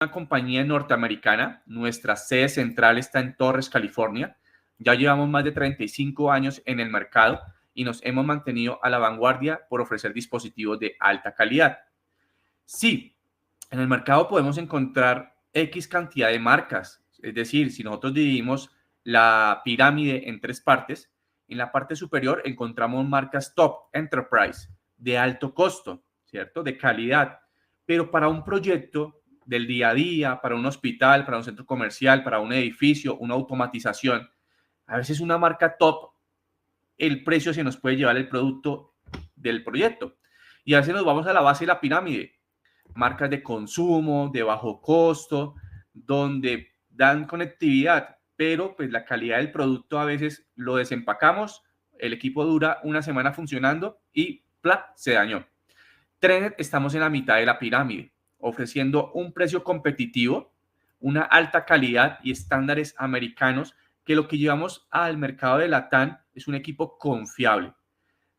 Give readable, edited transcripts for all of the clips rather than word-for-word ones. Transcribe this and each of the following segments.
compañía norteamericana. Nuestra sede central está en Torres, California. Ya llevamos más de 35 años en el mercado y nos hemos mantenido a la vanguardia por ofrecer dispositivos de alta calidad. Sí, en el mercado podemos encontrar X cantidad de marcas. Es decir, si nosotros dividimos la pirámide en 3 partes, en la parte superior encontramos marcas top, enterprise, de alto costo, ¿cierto? De calidad. Pero para un proyecto del día a día, para un hospital, para un centro comercial, para un edificio, una automatización, a veces una marca top, el precio se nos puede llevar el producto del proyecto. Y a veces nos vamos a la base de la pirámide. Marcas de consumo, de bajo costo, donde dan conectividad, pero pues la calidad del producto a veces lo desempacamos, el equipo dura una semana funcionando y ¡plá! Se dañó. Trenet estamos en la mitad de la pirámide, ofreciendo un precio competitivo, una alta calidad y estándares americanos, que lo que llevamos al mercado de Latam es un equipo confiable.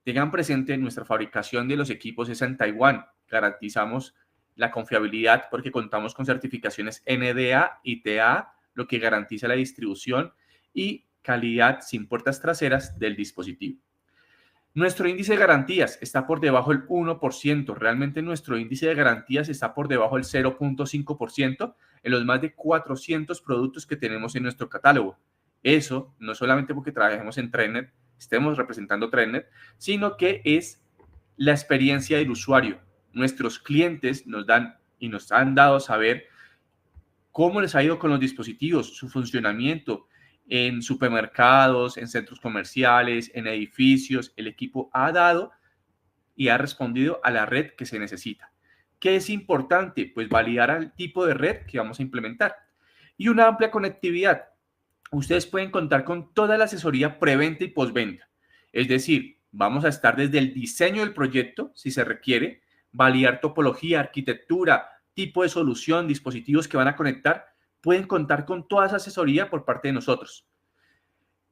Tengan presente, nuestra fabricación de los equipos es en Taiwán. Garantizamos la confiabilidad porque contamos con certificaciones NDA y TA, lo que garantiza la distribución y calidad sin puertas traseras del dispositivo. Nuestro índice de garantías está por debajo del 1%. Realmente nuestro índice de garantías está por debajo del 0.5% en los más de 400 productos que tenemos en nuestro catálogo. Eso no solamente porque trabajemos en Trenet, estemos representando Trenet, sino que es la experiencia del usuario. Nuestros clientes nos dan y nos han dado a saber cómo les ha ido con los dispositivos, su funcionamiento en supermercados, en centros comerciales, en edificios. El equipo ha dado y ha respondido a la red que se necesita. ¿Qué es importante? Pues validar el tipo de red que vamos a implementar. Y una amplia conectividad. Ustedes pueden contar con toda la asesoría preventa y postventa. Es decir, vamos a estar desde el diseño del proyecto, si se requiere, validar topología, arquitectura, tipo de solución, dispositivos que van a conectar. Pueden contar con toda esa asesoría por parte de nosotros.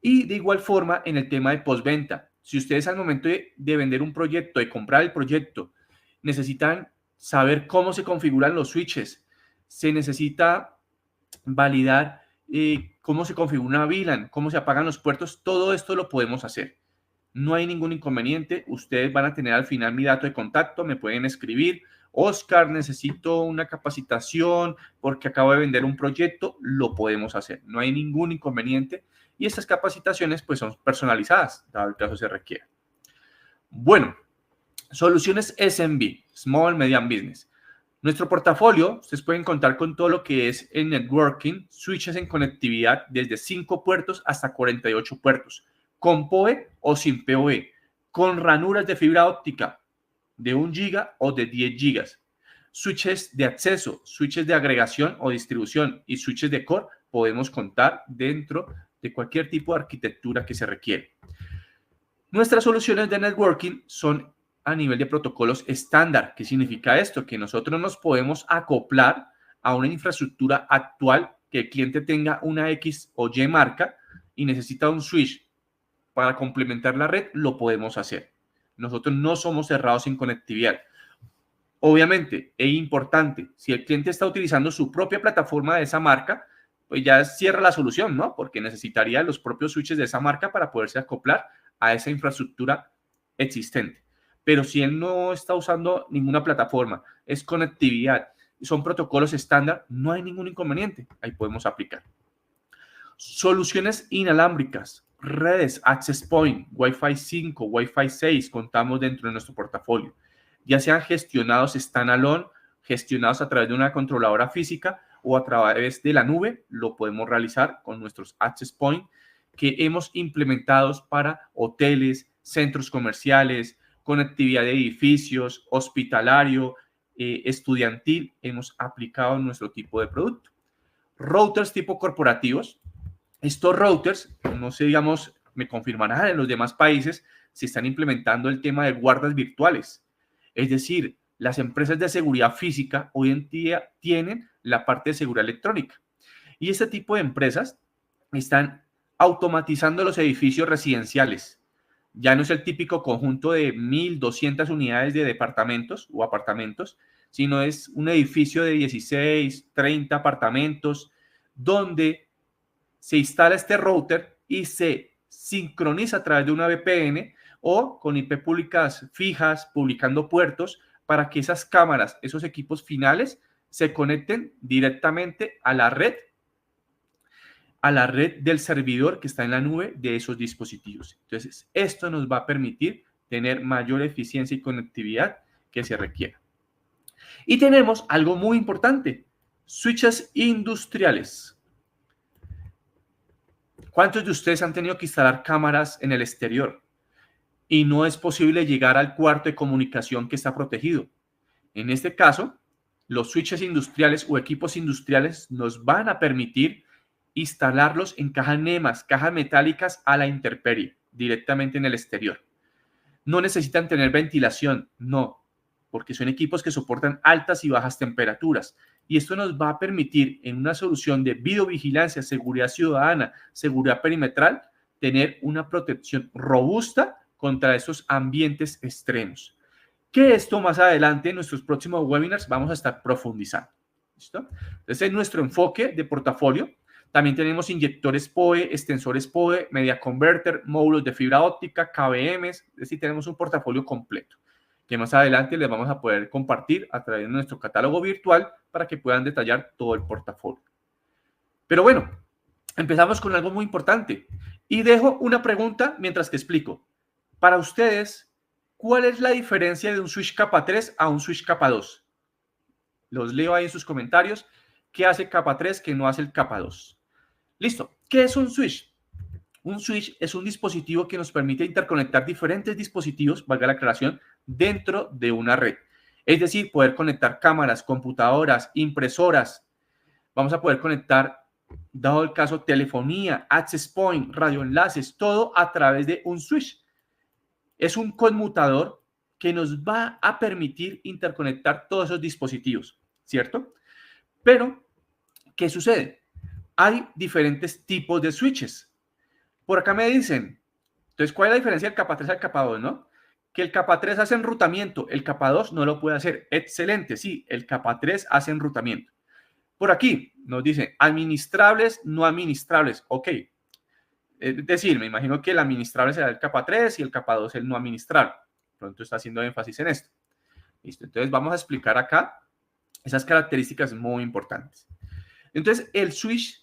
Y de igual forma, en el tema de postventa, si ustedes al momento de vender un proyecto, de comprar el proyecto, necesitan saber cómo se configuran los switches, se necesita validar cómo se configura una VLAN, cómo se apagan los puertos, todo esto lo podemos hacer. No hay ningún inconveniente. Ustedes van a tener al final mi dato de contacto, me pueden escribir: Oscar, necesito una capacitación porque acabo de vender un proyecto. Lo podemos hacer, no hay ningún inconveniente. Y estas capacitaciones pues son personalizadas, dado el caso se requiera. Bueno, soluciones SMB, Small Medium Business. Nuestro portafolio, ustedes pueden contar con todo lo que es en networking, switches en conectividad desde 5 puertos hasta 48 puertos, con PoE o sin PoE, con ranuras de fibra óptica de 1 GB o de 10 GB, switches de acceso, switches de agregación o distribución y switches de core. Podemos contar dentro de cualquier tipo de arquitectura que se requiere. Nuestras soluciones de networking son a nivel de protocolos estándar. ¿Qué significa esto? Que nosotros nos podemos acoplar a una infraestructura actual, que el cliente tenga una X o Y marca y necesita un switch para complementar la red, lo podemos hacer. Nosotros no somos cerrados en conectividad. Obviamente, es importante, si el cliente está utilizando su propia plataforma de esa marca, pues ya cierra la solución, ¿no? Porque necesitaría los propios switches de esa marca para poderse acoplar a esa infraestructura existente. Pero si él no está usando ninguna plataforma, es conectividad, son protocolos estándar, no hay ningún inconveniente. Ahí podemos aplicar. Soluciones inalámbricas, redes, access point, Wi-Fi 5, Wi-Fi 6, contamos dentro de nuestro portafolio. Ya sean gestionados standalone, gestionados a través de una controladora física o a través de la nube, lo podemos realizar con nuestros access point que hemos implementados para hoteles, centros comerciales, conectividad de edificios, hospitalario, estudiantil. Hemos aplicado nuestro tipo de producto. Routers tipo corporativos. Estos routers, no sé, digamos, me confirmarán en los demás países, se están implementando el tema de guardas virtuales. Es decir, las empresas de seguridad física hoy en día tienen la parte de seguridad electrónica. Y este tipo de empresas están automatizando los edificios residenciales. Ya no es el típico conjunto de 1.200 unidades de departamentos o apartamentos, sino es un edificio de 16, 30 apartamentos donde se instala este router y se sincroniza a través de una VPN o con IP públicas fijas, publicando puertos para que esas cámaras, esos equipos finales, se conecten directamente a la red del servidor que está en la nube de esos dispositivos. Entonces, esto nos va a permitir tener mayor eficiencia y conectividad que se requiera. Y tenemos algo muy importante, switches industriales. ¿Cuántos de ustedes han tenido que instalar cámaras en el exterior y no es posible llegar al cuarto de comunicación que está protegido? En este caso, los switches industriales o equipos industriales nos van a permitir instalarlos en cajas NEMAS, cajas metálicas a la intemperie, directamente en el exterior. No necesitan tener ventilación, no, porque son equipos que soportan altas y bajas temperaturas. Y esto nos va a permitir, en una solución de videovigilancia, seguridad ciudadana, seguridad perimetral, tener una protección robusta contra esos ambientes extremos. Que esto más adelante en nuestros próximos webinars vamos a estar profundizando. ¿Listo? Entonces, es nuestro enfoque de portafolio. También tenemos inyectores PoE, extensores PoE, media converter, módulos de fibra óptica, KVMs. Es decir, tenemos un portafolio completo que más adelante les vamos a poder compartir a través de nuestro catálogo virtual para que puedan detallar todo el portafolio. Pero bueno, empezamos con algo muy importante y dejo una pregunta mientras que explico. Para ustedes, ¿cuál es la diferencia de un switch capa 3 a un switch capa 2? Los leo ahí en sus comentarios. ¿Qué hace capa 3 que no hace el capa 2? Listo. ¿Qué es un switch? Un switch es un dispositivo que nos permite interconectar diferentes dispositivos, valga la aclaración, dentro de una red. Es decir, poder conectar cámaras, computadoras, impresoras. Vamos a poder conectar, dado el caso, telefonía, access point, radioenlaces, todo a través de un switch. Es un conmutador que nos va a permitir interconectar todos esos dispositivos, ¿cierto? Pero, ¿qué sucede? Hay diferentes tipos de switches. Por acá me dicen, entonces, ¿cuál es la diferencia del capa 3 al capa 2, no? Que el capa 3 hace enrutamiento, el capa 2 no lo puede hacer. Excelente, sí, el capa 3 hace enrutamiento. Por aquí nos dicen administrables, no administrables. Ok. Es decir, me imagino que el administrable será el capa 3 y el capa 2 el no administrable. Pronto está haciendo énfasis en esto. Listo, entonces vamos a explicar acá esas características muy importantes. Entonces, el switch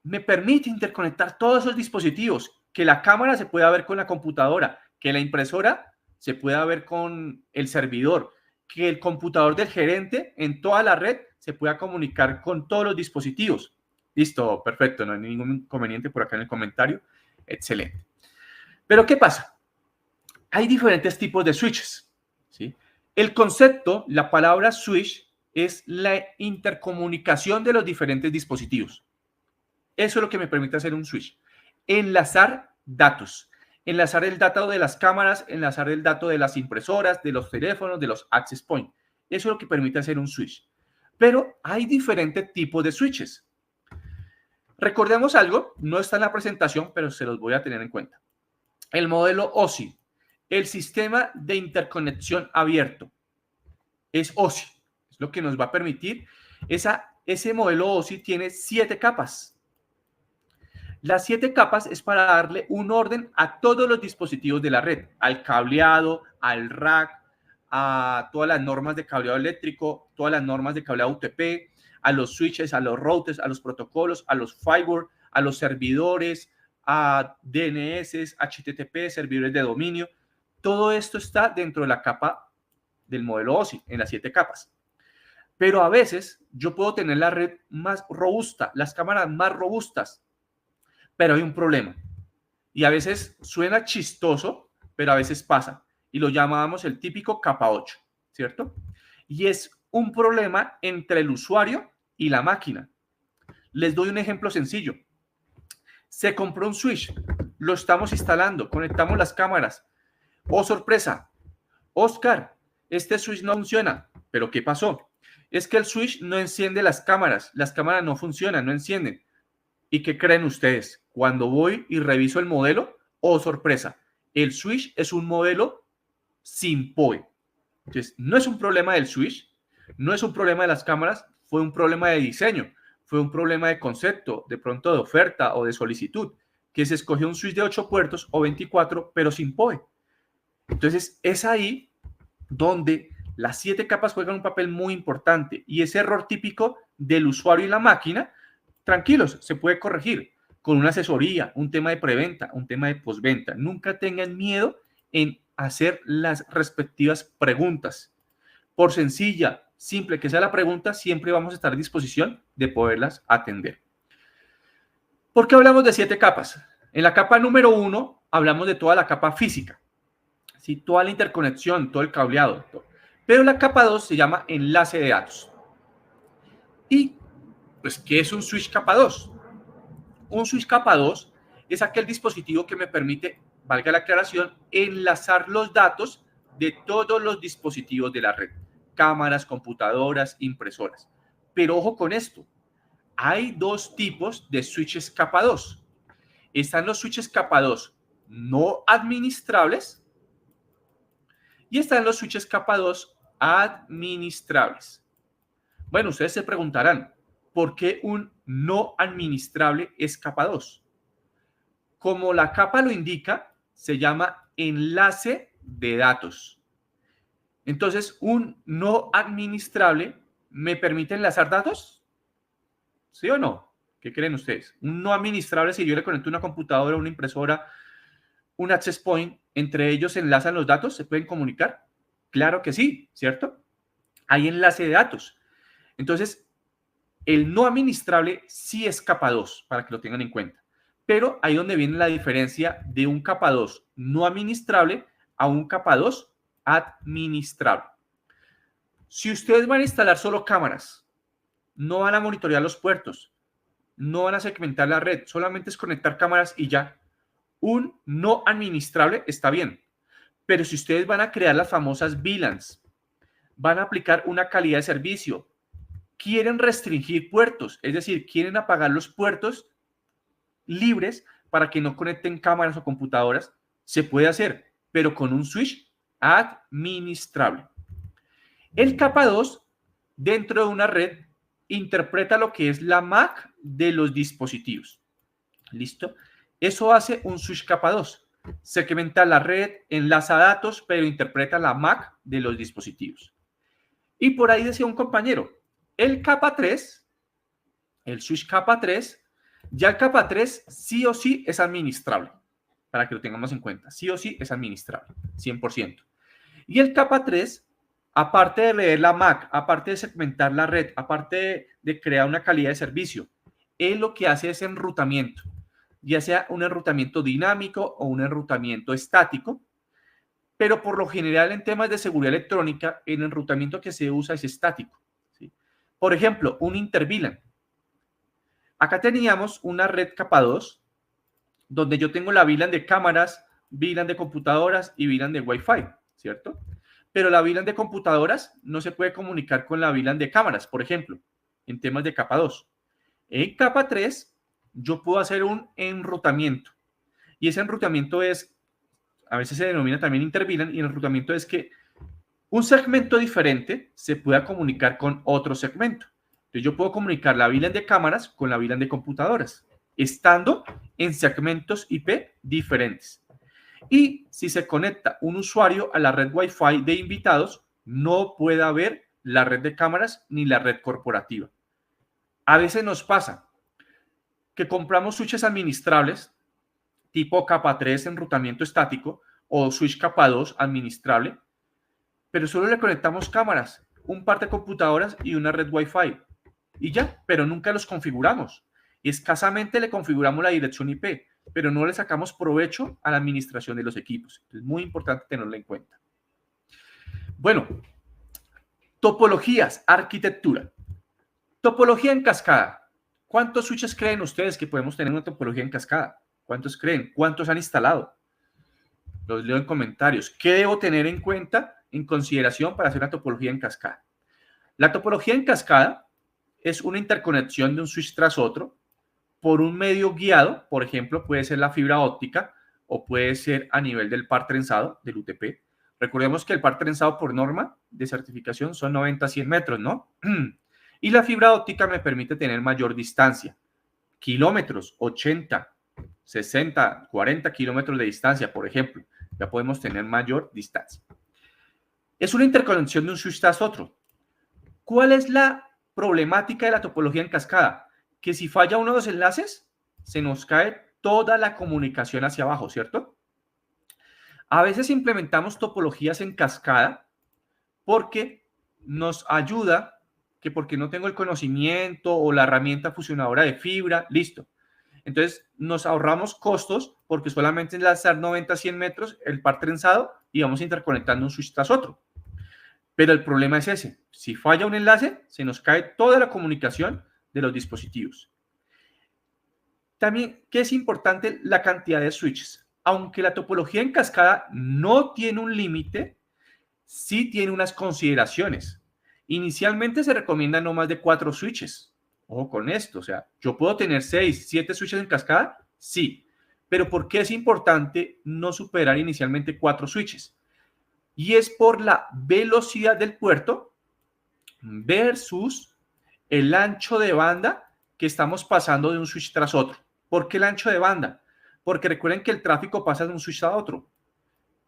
me permite interconectar todos esos dispositivos, que la cámara se pueda ver con la computadora, que la impresora se pueda ver con el servidor, que el computador del gerente en toda la red se pueda comunicar con todos los dispositivos. Listo, perfecto, no hay ningún inconveniente por acá en el comentario. Excelente. Pero, ¿qué pasa? Hay diferentes tipos de switches, ¿sí? El concepto, la palabra switch, es la intercomunicación de los diferentes dispositivos. Eso es lo que me permite hacer un switch. Enlazar datos. Enlazar el dato de las cámaras, enlazar el dato de las impresoras, de los teléfonos, de los access point. Eso es lo que permite hacer un switch. Pero hay diferentes tipos de switches. Recordemos algo, no está en la presentación, pero se los voy a tener en cuenta. El modelo OSI, el sistema de interconexión abierto, es OSI. Es lo que nos va a permitir. Ese modelo OSI tiene 7 capas. Las 7 capas es para darle un orden a todos los dispositivos de la red, al cableado, al rack, a todas las normas de cableado eléctrico, todas las normas de cableado UTP, a los switches, a los routers, a los protocolos, a los firewall, a los servidores, a DNS, HTTP, servidores de dominio. Todo esto está dentro de la capa del modelo OSI, en las 7 capas. Pero a veces yo puedo tener la red más robusta, las cámaras más robustas, pero hay un problema. Y a veces suena chistoso, pero a veces pasa. Y lo llamamos el típico capa 8, ¿cierto? Y es un problema entre el usuario y la máquina. Les doy un ejemplo sencillo. Se compró un switch, lo estamos instalando, conectamos las cámaras. ¡Oh, sorpresa! Oscar, este switch no funciona. ¿Pero qué pasó? Es que el switch no enciende las cámaras no funcionan, no encienden. ¿Y qué creen ustedes? Cuando voy y reviso el modelo, ¡oh, sorpresa! El switch es un modelo sin PoE. Entonces, no es un problema del switch, No es un problema de las cámaras, fue un problema de diseño, fue un problema de concepto, de pronto de oferta o de solicitud, que se escogió un switch de 8 puertos o 24, pero sin PoE. Entonces, es ahí donde las 7 capas juegan un papel muy importante y ese error típico del usuario y la máquina, tranquilos, se puede corregir con una asesoría, un tema de preventa, un tema de postventa. Nunca tengan miedo en hacer las respectivas preguntas. Por sencilla, simple que sea la pregunta, siempre vamos a estar a disposición de poderlas atender. ¿Por qué hablamos de 7 capas? En la capa número 1 hablamos de toda la capa física, ¿sí? Toda la interconexión, todo el cableado. Todo. Pero la capa 2 se llama enlace de datos. ¿Y pues qué es un switch capa 2? Un switch capa 2 es aquel dispositivo que me permite, valga la aclaración, enlazar los datos de todos los dispositivos de la red. Cámaras, computadoras, impresoras. Pero ojo con esto. Hay 2 tipos de switches capa 2. Están los switches capa 2 no administrables y están los switches capa 2 administrables. Bueno, ustedes se preguntarán, ¿por qué un no administrable es capa 2? Como la capa lo indica, se llama enlace de datos. Entonces, un no administrable me permite enlazar datos, ¿sí o no? ¿Qué creen ustedes? Un no administrable, si yo le conecto una computadora, una impresora, un access point, ¿entre ellos se enlazan los datos? ¿Se pueden comunicar? Claro que sí, ¿cierto? Hay enlace de datos. Entonces, el no administrable sí es capa 2, para que lo tengan en cuenta. Pero ahí donde viene la diferencia de un capa 2 no administrable a un capa 2 administrable. Si ustedes van a instalar solo cámaras, no van a monitorear los puertos, no van a segmentar la red, solamente es conectar cámaras y ya. Un no administrable está bien. Pero si ustedes van a crear las famosas VLANs, van a aplicar una calidad de servicio, quieren restringir puertos, es decir, quieren apagar los puertos libres para que no conecten cámaras o computadoras, se puede hacer, pero con un switch administrable. El capa 2, dentro de una red, interpreta lo que es la MAC de los dispositivos. ¿Listo? Eso hace un switch capa 2. Segmenta la red, enlaza datos, pero interpreta la MAC de los dispositivos. Y por ahí decía un compañero, el capa 3, el switch capa 3, ya el capa 3 sí o sí es administrable, para que lo tengamos en cuenta. Sí o sí es administrable, 100%. Y el capa 3, aparte de leer la MAC, aparte de segmentar la red, aparte de crear una calidad de servicio, él lo que hace es enrutamiento, ya sea un enrutamiento dinámico o un enrutamiento estático, pero por lo general en temas de seguridad electrónica, el enrutamiento que se usa es estático, ¿sí? Por ejemplo, un interVLAN. Acá teníamos una red capa 2, donde yo tengo la VLAN de cámaras, VLAN de computadoras y VLAN de Wi-Fi, ¿cierto? Pero la VLAN de computadoras no se puede comunicar con la VLAN de cámaras, por ejemplo, en temas de capa 2. En capa 3, yo puedo hacer un enrutamiento. Y ese enrutamiento es, a veces se denomina también interVLAN, y el enrutamiento es que un segmento diferente se pueda comunicar con otro segmento. Entonces yo puedo comunicar la VLAN de cámaras con la VLAN de computadoras, estando en segmentos IP diferentes. Y si se conecta un usuario a la red Wi-Fi de invitados, no puede haber la red de cámaras ni la red corporativa. A veces nos pasa que compramos switches administrables tipo capa 3 enrutamiento estático o switch capa 2 administrable, pero solo le conectamos cámaras, un par de computadoras y una red Wi-Fi. Y ya, pero nunca los configuramos. Escasamente le configuramos la dirección IP, pero no le sacamos provecho a la administración de los equipos. Es muy importante tenerlo en cuenta. Bueno, topologías, arquitectura. Topología en cascada. ¿Cuántos switches creen ustedes que podemos tener una topología en cascada? ¿Cuántos creen? ¿Cuántos han instalado? Los leo en comentarios. ¿Qué debo tener en cuenta, en consideración para hacer una topología en cascada? La topología en cascada es una interconexión de un switch tras otro por un medio guiado, por ejemplo, puede ser la fibra óptica o puede ser a nivel del par trenzado, del UTP, Recordemos que el par trenzado por norma de certificación son 90-100 metros, ¿no? Y la fibra óptica me permite tener mayor distancia. Kilómetros, 80, 60, 40 kilómetros de distancia, por ejemplo. Ya podemos tener mayor distancia. Es una interconexión de un switch tras otro. ¿Cuál es la problemática de la topología en cascada? Que si falla uno de los enlaces, se nos cae toda la comunicación hacia abajo, ¿cierto? A veces implementamos topologías en cascada porque nos ayuda, que porque no tengo el conocimiento o la herramienta fusionadora de fibra, listo. Entonces nos ahorramos costos porque solamente enlazar 90-100 metros el par trenzado y vamos interconectando un switch tras otro. Pero el problema es ese. Si falla un enlace, se nos cae toda la comunicación de los dispositivos. También, ¿qué es importante? La cantidad de switches. Aunque la topología en cascada no tiene un límite, sí tiene unas consideraciones. Inicialmente se recomienda no más de 4 switches. Ojo con esto, o sea, ¿yo puedo tener 6, 7 switches en cascada? Sí. Pero ¿por qué es importante no superar inicialmente 4 switches? Y es por la velocidad del puerto versus el ancho de banda que estamos pasando de un switch tras otro. ¿Por qué el ancho de banda? Porque recuerden que el tráfico pasa de un switch a otro.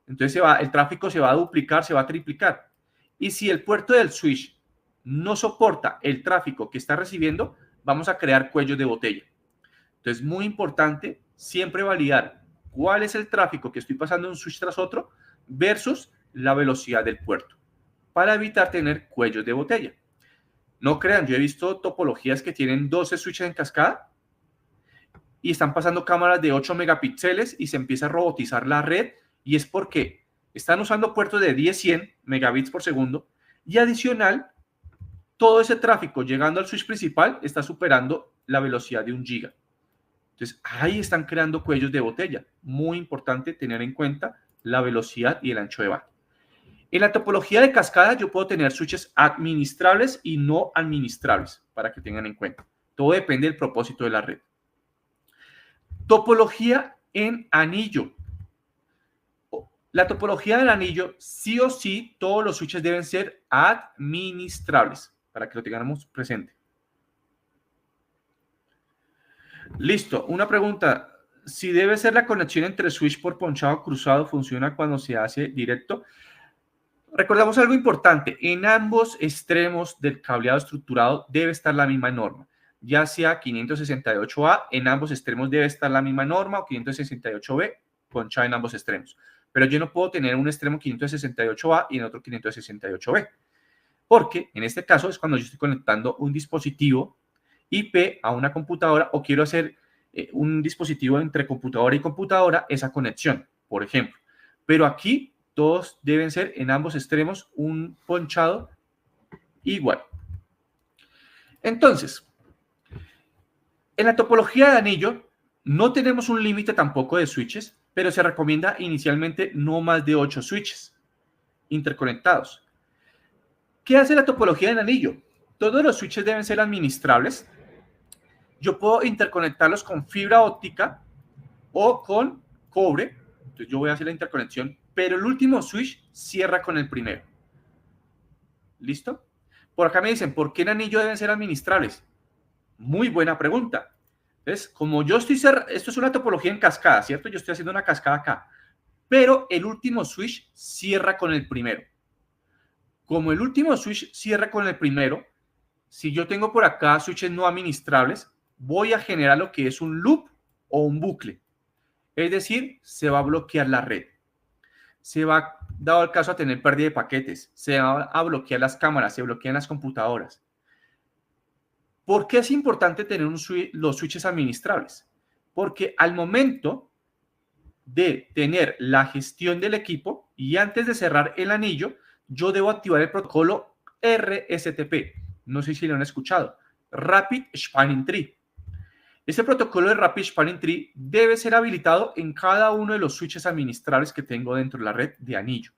Entonces el tráfico se va a duplicar, se va a triplicar. Y si el puerto del switch no soporta el tráfico que está recibiendo, vamos a crear cuellos de botella. Entonces, muy importante siempre validar cuál es el tráfico que estoy pasando de un switch tras otro versus la velocidad del puerto para evitar tener cuellos de botella. No crean, yo he visto topologías que tienen 12 switches en cascada y están pasando cámaras de 8 megapíxeles y se empieza a robotizar la red y es porque están usando puertos de 10-100 megabits por segundo y adicional, todo ese tráfico llegando al switch principal está superando la velocidad de 1 giga. Entonces, ahí están creando cuellos de botella. Muy importante tener en cuenta la velocidad y el ancho de banda. En la topología de cascada yo puedo tener switches administrables y no administrables, para que tengan en cuenta. Todo depende del propósito de la red. Topología en anillo. La topología del anillo, sí o sí, todos los switches deben ser administrables, para que lo tengamos presente. Listo, una pregunta. Si debe ser la conexión entre switch por ponchado cruzado, ¿funciona cuando se hace directo? Recordamos algo importante, en ambos extremos del cableado estructurado debe estar la misma norma, ya sea 568A, en ambos extremos debe estar la misma norma o 568B, ponchado en ambos extremos. Pero yo no puedo tener un extremo 568A y en otro 568B, porque en este caso es cuando yo estoy conectando un dispositivo IP a una computadora o quiero hacer un dispositivo entre computadora y computadora, esa conexión, por ejemplo. Pero aquí todos deben ser en ambos extremos un ponchado igual. Entonces, en la topología de anillo no tenemos un límite tampoco de switches, pero se recomienda inicialmente no más de 8 switches interconectados. ¿Qué hace la topología de anillo? Todos los switches deben ser administrables. Yo puedo interconectarlos con fibra óptica o con cobre. Entonces yo voy a hacer la interconexión, pero el último switch cierra con el primero. ¿Listo? Por acá me dicen, ¿por qué en anillo deben ser administrables? Muy buena pregunta. Entonces, como yo estoy cerrando, esto es una topología en cascada, ¿cierto? Yo estoy haciendo una cascada acá, pero el último switch cierra con el primero. Como el último switch cierra con el primero, si yo tengo por acá switches no administrables, voy a generar lo que es un loop o un bucle. Es decir, se va a bloquear la red. Se va, dado el caso, a tener pérdida de paquetes. Se va a bloquear las cámaras, se bloquean las computadoras. ¿Por qué es importante tener los switches administrables? Porque al momento de tener la gestión del equipo y antes de cerrar el anillo, yo debo activar el protocolo RSTP. No sé si lo han escuchado. Rapid Spanning Tree. Este protocolo de Rapid Spanning Tree debe ser habilitado en cada uno de los switches administrables que tengo dentro de la red de anillo.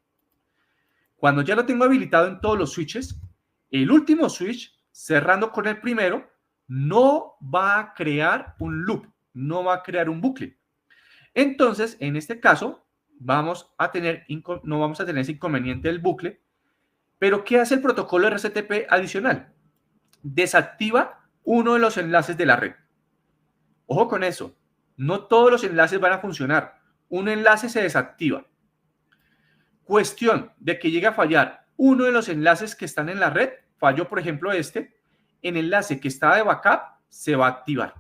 Cuando ya lo tengo habilitado en todos los switches, el último switch, cerrando con el primero, no va a crear un loop, no va a crear un bucle. Entonces, en este caso, no vamos a tener ese inconveniente del bucle. Pero ¿qué hace el protocolo RCTP adicional? Desactiva uno de los enlaces de la red. Ojo con eso, no todos los enlaces van a funcionar. Un enlace se desactiva. Cuestión de que llegue a fallar uno de los enlaces que están en la red, falló por ejemplo el enlace que estaba de backup se va a activar.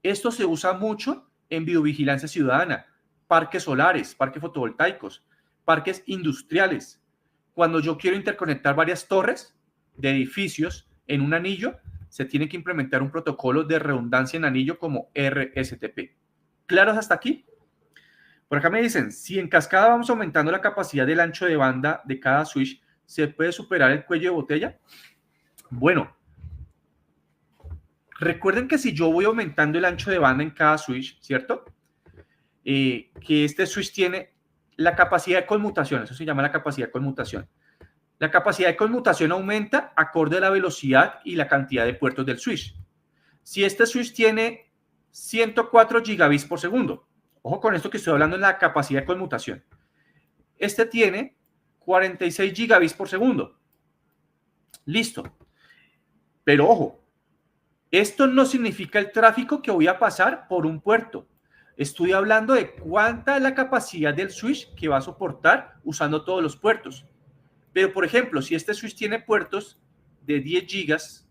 Esto se usa mucho en videovigilancia ciudadana, parques solares, parques fotovoltaicos, parques industriales. Cuando yo quiero interconectar varias torres de edificios en un anillo, se tiene que implementar un protocolo de redundancia en anillo como RSTP. ¿Claros hasta aquí? Por acá me dicen, si en cascada vamos aumentando la capacidad del ancho de banda de cada switch, ¿se puede superar el cuello de botella? Bueno, recuerden que si yo voy aumentando el ancho de banda en cada switch, ¿cierto? Que este switch tiene la capacidad de conmutación, eso se llama la capacidad de conmutación. La capacidad de conmutación aumenta acorde a la velocidad y la cantidad de puertos del switch. Si este switch tiene 104 gigabits por segundo, ojo con esto que estoy hablando de la capacidad de conmutación. Este tiene 46 gigabits por segundo. Listo. Pero ojo, esto no significa el tráfico que voy a pasar por un puerto. Estoy hablando de cuánta es la capacidad del switch que va a soportar usando todos los puertos. Pero, por ejemplo, si este switch tiene puertos de 10 gigas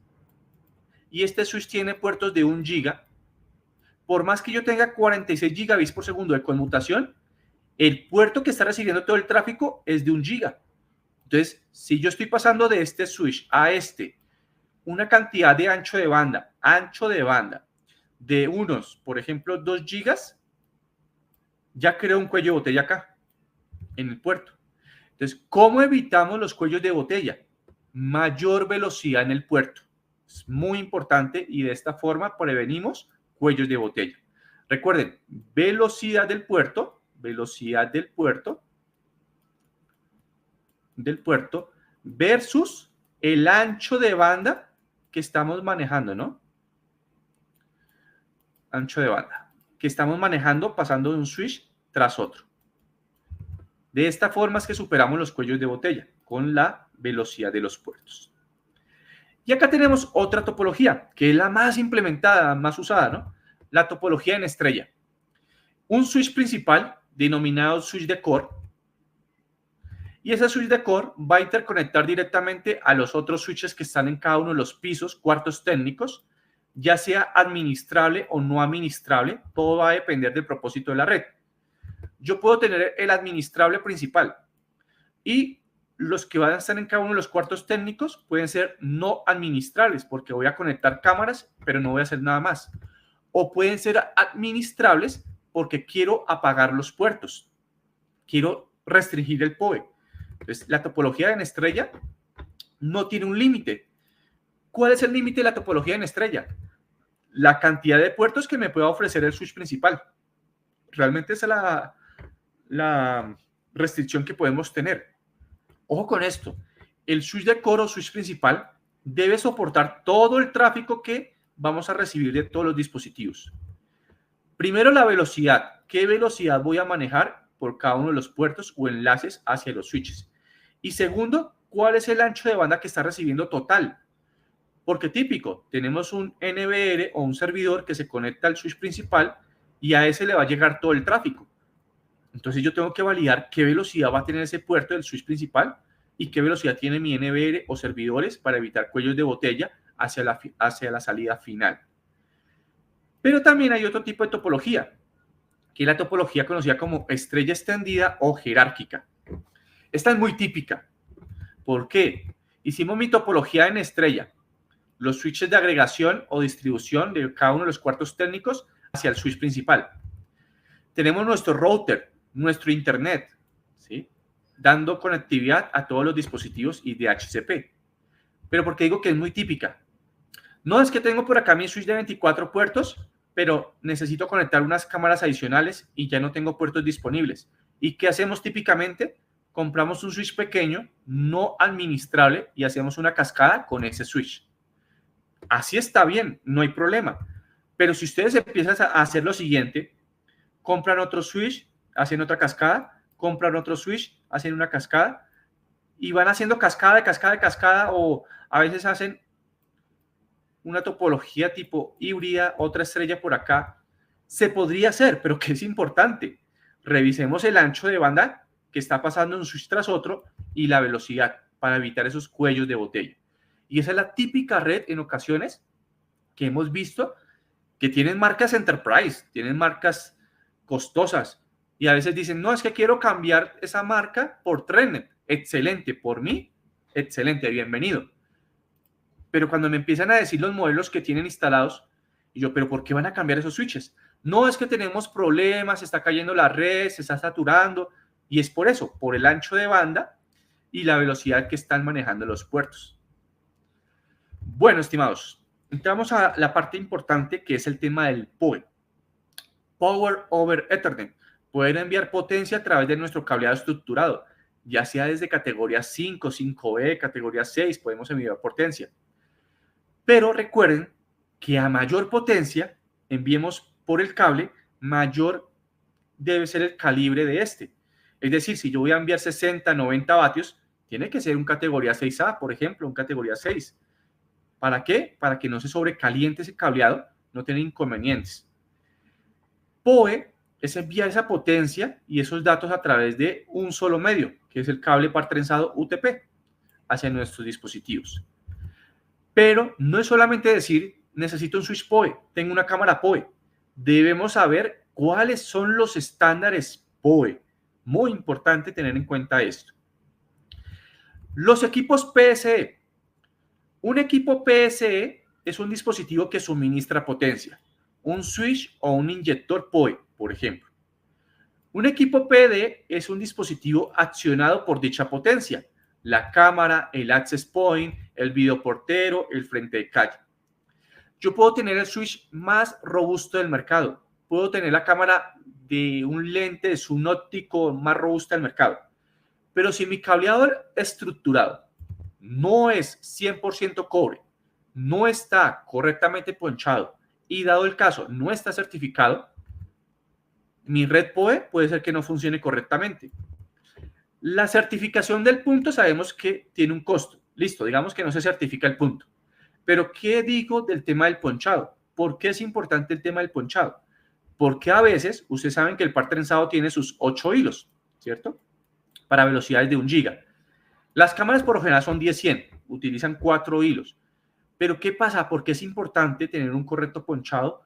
y este switch tiene puertos de 1 giga, por más que yo tenga 46 gigabits por segundo de conmutación, el puerto que está recibiendo todo el tráfico es de 1 giga. Entonces, si yo estoy pasando de este switch a una cantidad de ancho de banda de unos, por ejemplo, 2 gigas, ya creo un cuello de botella acá, en el puerto. Entonces, ¿cómo evitamos los cuellos de botella? Mayor velocidad en el puerto. Es muy importante y de esta forma prevenimos cuellos de botella. Recuerden, velocidad del puerto versus el ancho de banda que estamos manejando, ¿no? Ancho de banda que estamos manejando pasando de un switch tras otro. De esta forma es que superamos los cuellos de botella con la velocidad de los puertos. Y acá tenemos otra topología, que es la más implementada, más usada, ¿no? La topología en estrella. Un switch principal, denominado switch de core, y ese switch de core va a interconectar directamente a los otros switches que están en cada uno de los pisos, cuartos técnicos, ya sea administrable o no administrable, todo va a depender del propósito de la red. Yo puedo tener el administrable principal y los que van a estar en cada uno de los cuartos técnicos pueden ser no administrables porque voy a conectar cámaras, pero no voy a hacer nada más. O pueden ser administrables porque quiero apagar los puertos. Quiero restringir el PoE. Entonces, la topología en estrella no tiene un límite. ¿Cuál es el límite de la topología en estrella? La cantidad de puertos que me pueda ofrecer el switch principal. Realmente esa es la restricción que podemos tener. Ojo con esto, el switch de core o switch principal debe soportar todo el tráfico que vamos a recibir de todos los dispositivos. Primero, la velocidad. ¿Qué velocidad voy a manejar por cada uno de los puertos o enlaces hacia los switches? Y segundo, ¿cuál es el ancho de banda que está recibiendo total? Porque típico, tenemos un NVR o un servidor que se conecta al switch principal y a ese le va a llegar todo el tráfico. Entonces yo tengo que validar qué velocidad va a tener ese puerto del switch principal y qué velocidad tiene mi NVR o servidores para evitar cuellos de botella hacia la salida final. Pero también hay otro tipo de topología, que es la topología conocida como estrella extendida o jerárquica. Esta es muy típica. ¿Por qué? Hicimos mi topología en estrella, los switches de agregación o distribución de cada uno de los cuartos técnicos hacia el switch principal. Tenemos nuestro router, nuestro internet, ¿sí? Dando conectividad a todos los dispositivos y de DHCP. Pero ¿por qué digo que es muy típica? No, es que tengo por acá mi switch de 24 puertos, pero necesito conectar unas cámaras adicionales y ya no tengo puertos disponibles. ¿Y qué hacemos típicamente? Compramos un switch pequeño, no administrable, y hacemos una cascada con ese switch. Así está bien, no hay problema. Pero si ustedes empiezan a hacer lo siguiente, compran otro switch, hacen otra cascada, compran otro switch, hacen una cascada y van haciendo cascada de cascada de cascada, o a veces hacen una topología tipo híbrida, otra estrella por acá. Se podría hacer, pero que es importante. Revisemos el ancho de banda que está pasando un switch tras otro y la velocidad para evitar esos cuellos de botella. Y esa es la típica red en ocasiones que hemos visto que tienen marcas enterprise, tienen marcas costosas y a veces dicen, no, es que quiero cambiar esa marca por ThreadNet. Excelente, por mí, excelente, bienvenido. Pero cuando me empiezan a decir los modelos que tienen instalados, y yo, pero ¿por qué van a cambiar esos switches? No, es que tenemos problemas, se está cayendo la red, se está saturando, y es por eso, por el ancho de banda y la velocidad que están manejando los puertos. Bueno, estimados, entramos a la parte importante que es el tema del PoE. Power over Ethernet. Poder enviar potencia a través de nuestro cableado estructurado, ya sea desde categoría 5, 5E, categoría 6, podemos enviar potencia. Pero recuerden que a mayor potencia enviemos por el cable, mayor debe ser el calibre de este. Es decir, si yo voy a enviar 60, 90 vatios, tiene que ser un categoría 6A, por ejemplo, un categoría 6. ¿Para qué? Para que no se sobrecaliente ese cableado, no tener inconvenientes. PoE es enviar esa potencia y esos datos a través de un solo medio, que es el cable par trenzado UTP, hacia nuestros dispositivos. Pero no es solamente decir, necesito un switch PoE, tengo una cámara PoE. Debemos saber cuáles son los estándares PoE. Muy importante tener en cuenta esto. Los equipos PSE. Un equipo PSE es un dispositivo que suministra potencia. Un switch o un inyector PoE, por ejemplo. Un equipo PD es un dispositivo accionado por dicha potencia. La cámara, el access point, el videoportero, el frente de calle. Yo puedo tener el switch más robusto del mercado. Puedo tener la cámara de un lente de zoom óptico más robusta del mercado. Pero si mi cableado estructurado no es 100% cobre, no está correctamente ponchado y dado el caso no está certificado, mi red PoE puede ser que no funcione correctamente. La certificación del punto sabemos que tiene un costo. Listo, digamos que no se certifica el punto. Pero ¿qué digo del tema del ponchado? ¿Por qué es importante el tema del ponchado? Porque a veces, ustedes saben que el par trenzado tiene sus 8 hilos, ¿cierto? Para velocidades de 1 giga. Las cámaras por lo general son 10-100, utilizan 4 hilos. Pero ¿qué pasa? Porque es importante tener un correcto ponchado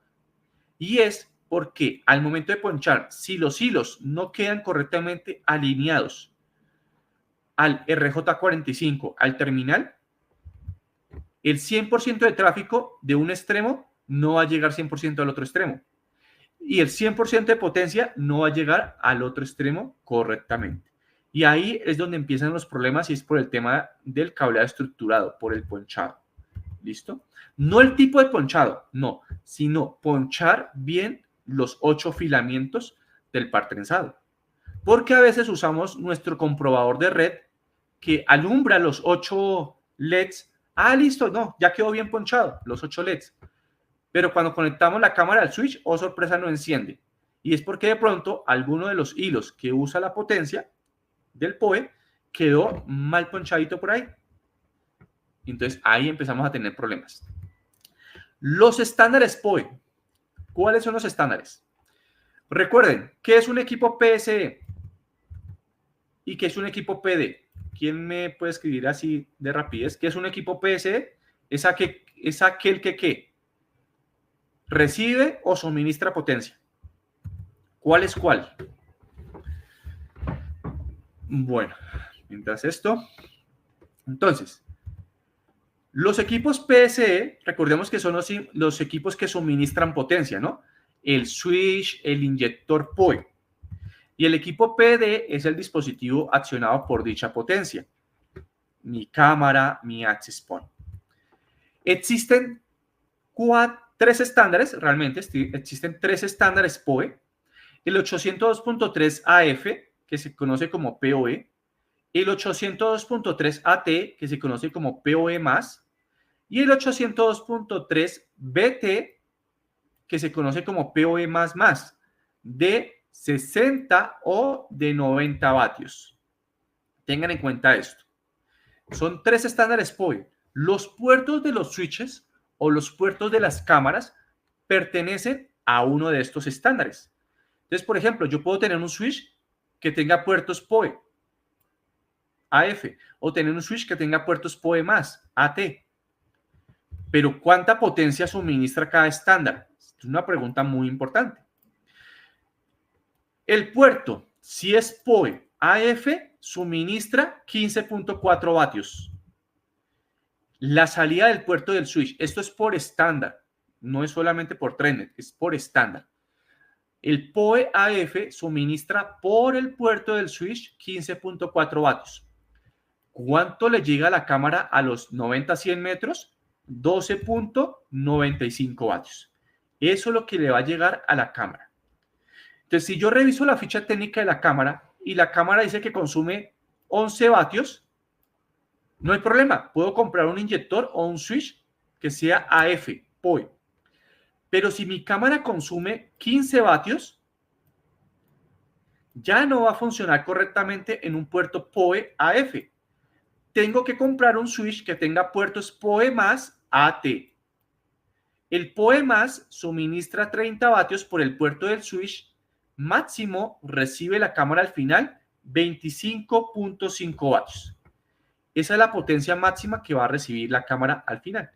y es porque al momento de ponchar, si los hilos no quedan correctamente alineados al RJ45, al terminal, el 100% de tráfico de un extremo no va a llegar 100% al otro extremo. Y el 100% de potencia no va a llegar al otro extremo correctamente. Y ahí es donde empiezan los problemas y es por el tema del cableado estructurado, por el ponchado. ¿Listo? No el tipo de ponchado, no, sino ponchar bien los 8 filamentos del par trenzado. Porque a veces usamos nuestro comprobador de red que alumbra los 8 LEDs. Ah, listo, no, ya quedó bien ponchado, los 8 LEDs. Pero cuando conectamos la cámara al switch, oh sorpresa, no enciende. Y es porque de pronto alguno de los hilos que usa la potencia del PoE quedó mal ponchadito por ahí. Entonces ahí empezamos a tener problemas. Los estándares PoE. ¿Cuáles son los estándares? Recuerden, ¿qué es un equipo PSE? ¿Y qué es un equipo PD? ¿Quién me puede escribir así de rapidez? ¿Qué es un equipo PSE? Es aquel que recibe o suministra potencia. ¿Cuál es cuál? Bueno, mientras esto. Entonces, los equipos PSE, recordemos que son los equipos que suministran potencia, ¿no? El switch, el inyector PoE. Y el equipo PD es el dispositivo accionado por dicha potencia. Mi cámara, mi access point. Existen 3 estándares, realmente existen 3 estándares PoE. El 802.3 AF, que se conoce como PoE. El 802.3 AT, que se conoce como PoE+, y el 802.3 BT, que se conoce como PoE++, de 60 o de 90 vatios. Tengan en cuenta esto. Son 3 estándares PoE. Los puertos de los switches o los puertos de las cámaras pertenecen a uno de estos estándares. Entonces, por ejemplo, yo puedo tener un switch que tenga puertos PoE AF o tener un switch que tenga puertos PoE más AT. Pero ¿cuánta potencia suministra cada estándar? Es una pregunta muy importante. El puerto, si es PoE AF, suministra 15.4 vatios. La salida del puerto del switch, esto es por estándar, no es solamente por Trendnet, es por estándar. El PoE AF suministra por el puerto del switch 15.4 vatios. ¿Cuánto le llega a la cámara a los 90-100 metros? 12.95 vatios. Eso es lo que le va a llegar a la cámara. Entonces, si yo reviso la ficha técnica de la cámara y la cámara dice que consume 11 vatios, no hay problema. Puedo comprar un inyector o un switch que sea AF, PoE. Pero si mi cámara consume 15 vatios, ya no va a funcionar correctamente en un puerto PoE AF. Tengo que comprar un switch que tenga puertos PoE más AT. El PoE más suministra 30 vatios por el puerto del switch. Máximo recibe la cámara al final 25.5 vatios. Esa es la potencia máxima que va a recibir la cámara al final.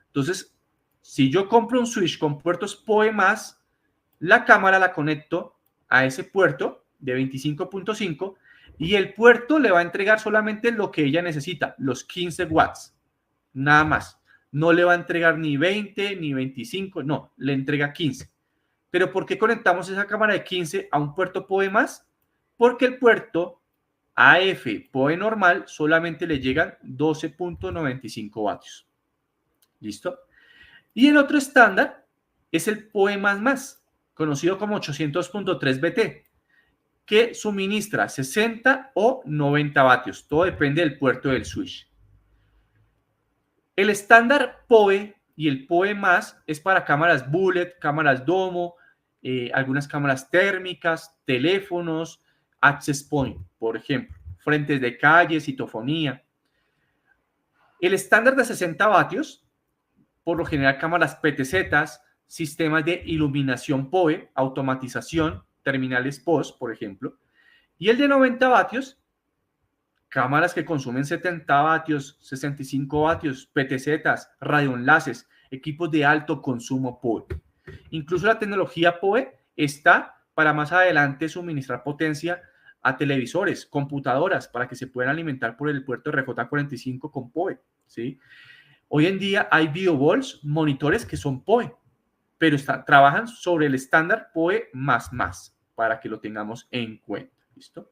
Entonces, si yo compro un switch con puertos PoE más, la cámara la conecto a ese puerto de 25.5 y el puerto le va a entregar solamente lo que ella necesita, los 15 watts, nada más. No le va a entregar ni 20 ni 25, no, le entrega 15. ¿Pero por qué conectamos esa cámara de 15 a un puerto PoE más? Porque el puerto AF PoE normal solamente le llegan 12.95 vatios. ¿Listo? Y el otro estándar es el PoE++, conocido como 800.3 BT, que suministra 60 o 90 vatios. Todo depende del puerto del switch. El estándar PoE y el PoE+, es para cámaras bullet, cámaras domo, algunas cámaras térmicas, teléfonos, access point, por ejemplo, frentes de calle, citofonía. El estándar de 60 vatios, por lo general cámaras PTZ, sistemas de iluminación PoE, automatización, terminales POS, por ejemplo. Y el de 90 vatios, cámaras que consumen 70 vatios, 65 vatios, PTZ, radioenlaces, equipos de alto consumo PoE. Incluso la tecnología PoE está para más adelante suministrar potencia a televisores, computadoras, para que se puedan alimentar por el puerto RJ45 con PoE, ¿sí? Hoy en día hay videoballs, monitores que son PoE, pero trabajan sobre el estándar PoE++, para que lo tengamos en cuenta. ¿Listo?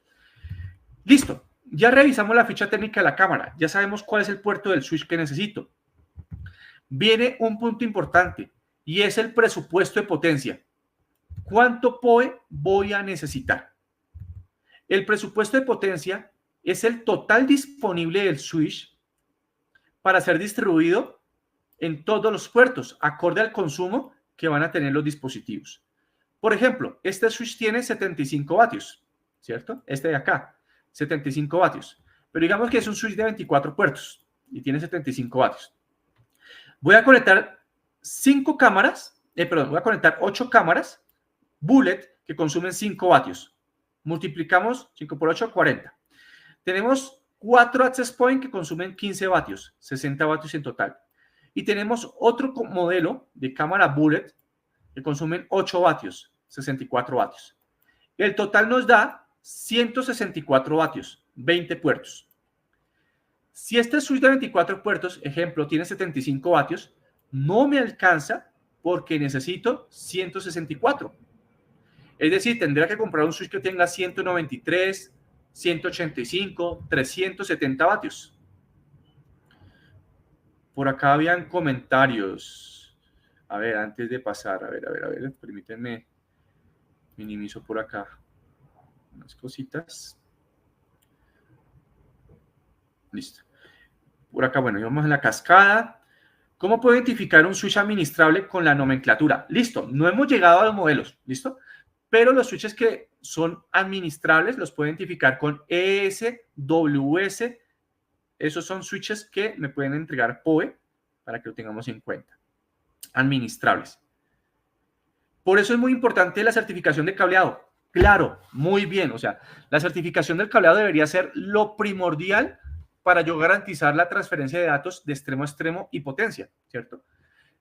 Listo. Ya revisamos la ficha técnica de la cámara. Ya sabemos cuál es el puerto del switch que necesito. Viene un punto importante y es el presupuesto de potencia. ¿Cuánto PoE voy a necesitar? El presupuesto de potencia es el total disponible del switch para ser distribuido en todos los puertos, acorde al consumo que van a tener los dispositivos. Por ejemplo, este switch tiene 75 vatios, ¿cierto? Este de acá, 75 vatios. Pero digamos que es un switch de 24 puertos y tiene 75 vatios. Voy a conectar 5 cámaras, voy a conectar 8 cámaras bullet que consumen 5 vatios. Multiplicamos 5 por 8, 40. Tenemos 4 access point que consumen 15 vatios, 60 vatios en total. Y tenemos otro modelo de cámara bullet que consumen 8 vatios, 64 vatios. El total nos da 164 vatios, 20 puertos. Si este switch de 24 puertos, ejemplo, tiene 75 vatios, no me alcanza porque necesito 164. Es decir, tendría que comprar un switch que tenga 193, 185, 370 vatios. Por acá habían comentarios. A ver, antes de pasar, a ver, permítanme, minimizo por acá unas cositas. Listo. Por acá, bueno, vamos en la cascada. ¿Cómo puedo identificar un switch administrable con la nomenclatura? Listo, no hemos llegado a los modelos, ¿listo? pero los switches que son administrables los puedo identificar con ES, WS. Esos son switches que me pueden entregar PoE para que lo tengamos en cuenta. Administrables. Por eso es muy importante la certificación de cableado. Claro, muy bien. O sea, la certificación del cableado debería ser lo primordial para yo garantizar la transferencia de datos de extremo a extremo y potencia, ¿cierto?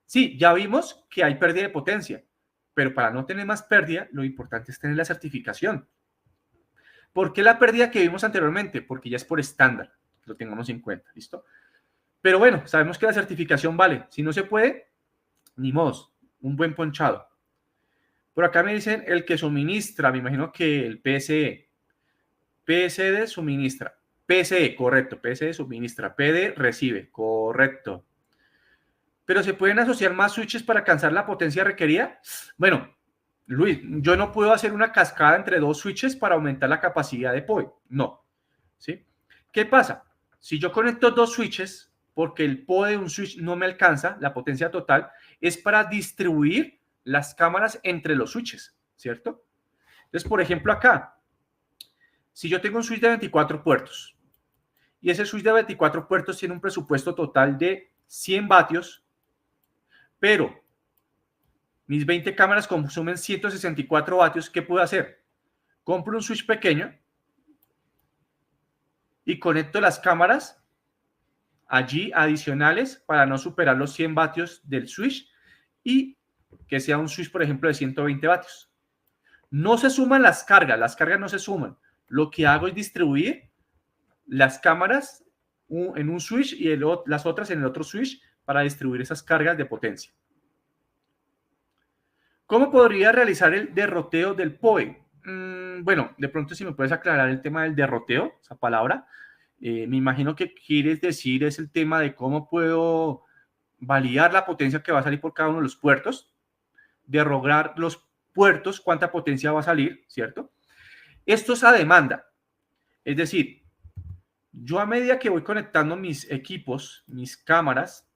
Sí, ya vimos que hay pérdida de potencia, pero para no tener más pérdida, lo importante es tener la certificación. ¿Por qué la pérdida que vimos anteriormente? Porque ya es por estándar, lo tengamos en cuenta, ¿listo? Pero bueno, sabemos que la certificación vale. Si no se puede, ni modo, un buen ponchado. Por acá me dicen el que suministra, me imagino que el PSE. PSE suministra. PSE, correcto. PSE suministra. PD recibe, correcto. Pero ¿se pueden asociar más switches para alcanzar la potencia requerida? Bueno, Luis, yo no puedo hacer una cascada entre dos switches para aumentar la capacidad de PoE. No. ¿Sí? ¿Qué pasa? Si yo conecto dos switches, porque el PoE de un switch no me alcanza, la potencia total, es para distribuir las cámaras entre los switches, ¿cierto? Entonces, por ejemplo, acá, si yo tengo un switch de 24 puertos y ese switch de 24 puertos tiene un presupuesto total de 100 vatios, pero mis 20 cámaras consumen 164 vatios, ¿qué puedo hacer? Compro un switch pequeño y conecto las cámaras allí adicionales para no superar los 100 vatios del switch y que sea un switch, por ejemplo, de 120 vatios. No se suman las cargas no se suman. Lo que hago es distribuir las cámaras en un switch y las otras en el otro switch para distribuir esas cargas de potencia. ¿Cómo podría realizar el derroteo del PoE? Bueno, de pronto si me puedes aclarar el tema del derroteo, esa palabra. Me imagino que quieres decir es el tema de cómo puedo validar la potencia que va a salir por cada uno de los puertos, derrogar los puertos, cuánta potencia va a salir, ¿cierto? Esto es a demanda. Es decir, yo a medida que voy conectando mis equipos, mis cámaras,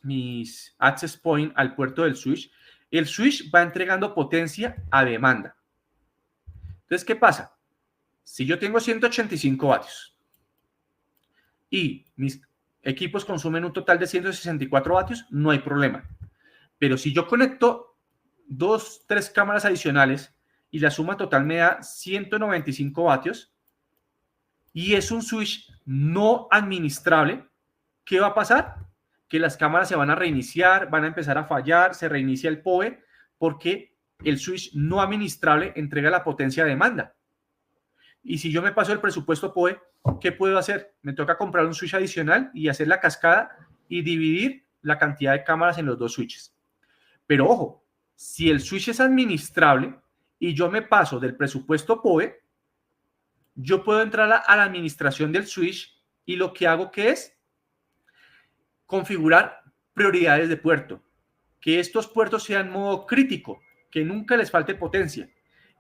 mis access point al puerto del switch, el switch va entregando potencia a demanda. Entonces, ¿qué pasa? Si yo tengo 185 vatios y mis equipos consumen un total de 164 vatios, no hay problema. Pero si yo conecto 2, 3 cámaras adicionales y la suma total me da 195 vatios y es un switch no administrable, ¿qué va a pasar? Que las cámaras se van a reiniciar, van a empezar a fallar, se reinicia el PoE porque el switch no administrable entrega la potencia de demanda. Y si yo me paso el presupuesto PoE, ¿qué puedo hacer? Me toca comprar un switch adicional y hacer la cascada y dividir la cantidad de cámaras en los dos switches. Pero ojo, si el switch es administrable y yo me paso del presupuesto PoE, yo puedo entrar a la administración del switch y lo que hago que es configurar prioridades de puerto, que estos puertos sean modo crítico, que nunca les falte potencia.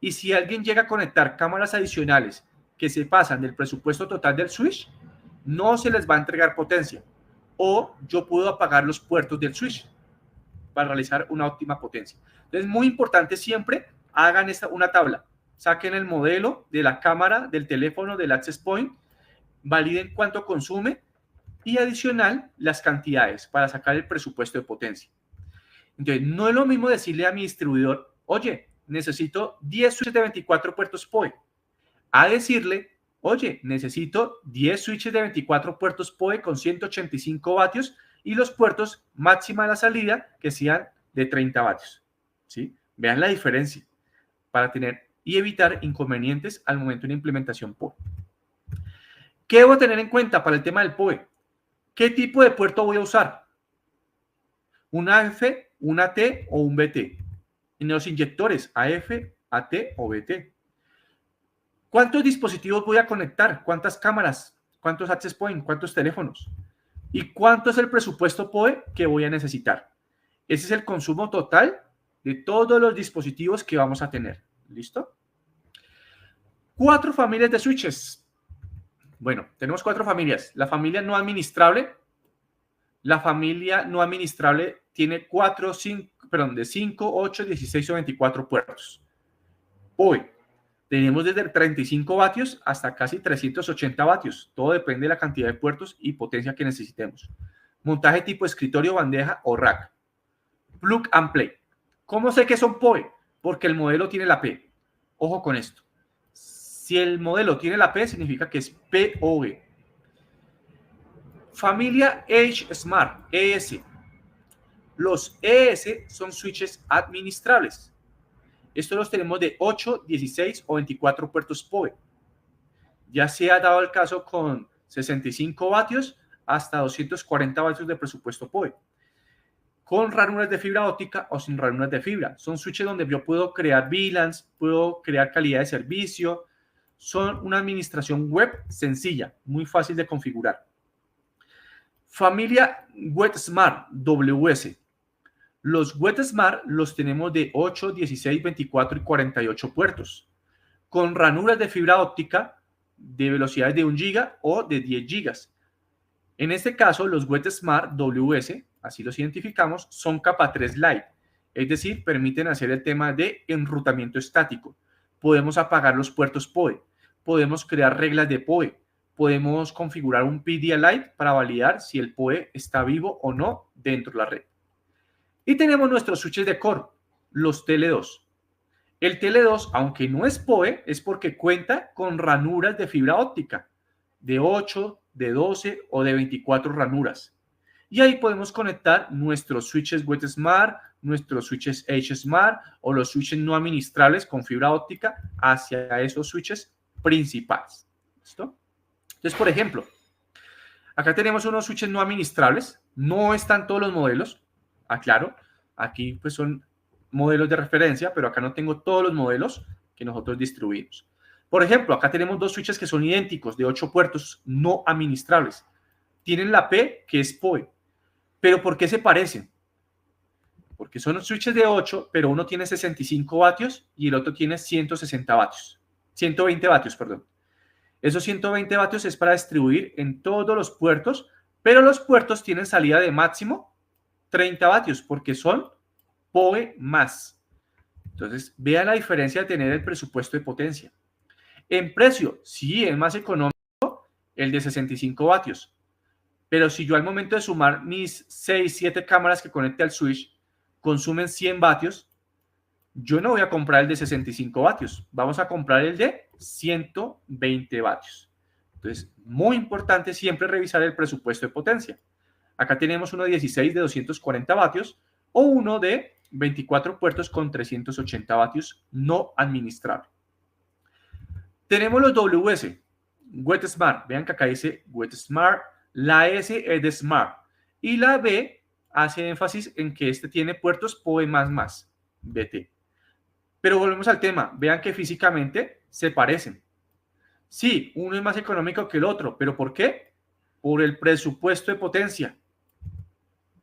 Y si alguien llega a conectar cámaras adicionales que se pasan del presupuesto total del switch, no se les va a entregar potencia. O yo puedo apagar los puertos del switch para realizar una óptima potencia. Entonces, muy importante siempre, hagan una tabla. Saquen el modelo de la cámara, del teléfono, del access point, validen cuánto consume y adicional las cantidades para sacar el presupuesto de potencia. Entonces, no es lo mismo decirle a mi distribuidor, oye, necesito 10 switches de 24 puertos PoE, a decirle, oye, necesito 10 switches de 24 puertos PoE con 185 vatios y los puertos máxima de la salida que sean de 30 vatios. ¿Sí? Vean la diferencia para tener y evitar inconvenientes al momento de una implementación PoE. ¿Qué debo tener en cuenta para el tema del PoE? ¿Qué tipo de puerto voy a usar? ¿Un AF, un AT o un BT? En los inyectores, AF, AT o BT. ¿Cuántos dispositivos voy a conectar? ¿Cuántas cámaras? ¿Cuántos access point? ¿Cuántos teléfonos? ¿Y cuánto es el presupuesto PoE que voy a necesitar? Ese es el consumo total de todos los dispositivos que vamos a tener. ¿Listo? 4 familias de switches. Bueno, tenemos 4 familias. La familia no administrable. La familia no administrable tiene de 5, 8, 16 o 24 puertos. PoE. Tenemos desde 35 vatios hasta casi 380 vatios. Todo depende de la cantidad de puertos y potencia que necesitemos. Montaje tipo escritorio, bandeja o rack. Plug and play. ¿Cómo sé que son PoE? Porque el modelo tiene la P. Ojo con esto. Si el modelo tiene la P, significa que es PoE. Familia Edge Smart, ES. Los ES son switches administrables. Estos los tenemos de 8, 16 o 24 puertos PoE. Ya se ha dado el caso con 65 vatios hasta 240 vatios de presupuesto PoE. Con ranuras de fibra óptica o sin ranuras de fibra. Son switches donde yo puedo crear VLANs, puedo crear calidad de servicio. Son una administración web sencilla, muy fácil de configurar. Familia WetSmart, WS. Los WetSmart los tenemos de 8, 16, 24 y 48 puertos, con ranuras de fibra óptica de velocidades de 1 GB o de 10 GB. En este caso, los WetSmart WS, así los identificamos, son capa 3 Lite, es decir, permiten hacer el tema de enrutamiento estático. Podemos apagar los puertos PoE, podemos crear reglas de PoE, podemos configurar un PDA-Lite para validar si el PoE está vivo o no dentro de la red. Y tenemos nuestros switches de core, los TL2. El TL2, aunque no es PoE, es porque cuenta con ranuras de fibra óptica de 8, de 12 o de 24 ranuras. Y ahí podemos conectar nuestros switches WetSmart, nuestros switches Edge Smart o los switches no administrables con fibra óptica hacia esos switches principales. ¿Listo? Entonces, por ejemplo, acá tenemos unos switches no administrables. No están todos los modelos, aclaro. Aquí pues son modelos de referencia, pero acá no tengo todos los modelos que nosotros distribuimos. Por ejemplo, acá tenemos dos switches que son idénticos, de 8 puertos no administrables. Tienen la P, que es PoE. ¿Pero por qué se parecen? Porque son switches de 8, pero uno tiene 65 vatios y el otro tiene 160 vatios. 120 vatios, perdón. Esos 120 vatios es para distribuir en todos los puertos, pero los puertos tienen salida de máximo 30 vatios porque son PoE más. Entonces, vean la diferencia de tener el presupuesto de potencia. En precio, sí, es más económico el de 65 vatios. Pero si yo al momento de sumar mis 6, 7 cámaras que conecte al switch consumen 100 vatios, yo no voy a comprar el de 65 vatios. Vamos a comprar el de 120 vatios. Entonces, muy importante siempre revisar el presupuesto de potencia. Acá tenemos uno de 16 de 240 vatios o uno de 24 puertos con 380 vatios no administrable. Tenemos los WS, WetSmart. Vean que acá dice WetSmart. La S es de Smart y la B hace énfasis en que este tiene puertos PoE++, BT. Pero volvemos al tema. Vean que físicamente se parecen. Sí, uno es más económico que el otro. ¿Pero por qué? Por el presupuesto de potencia.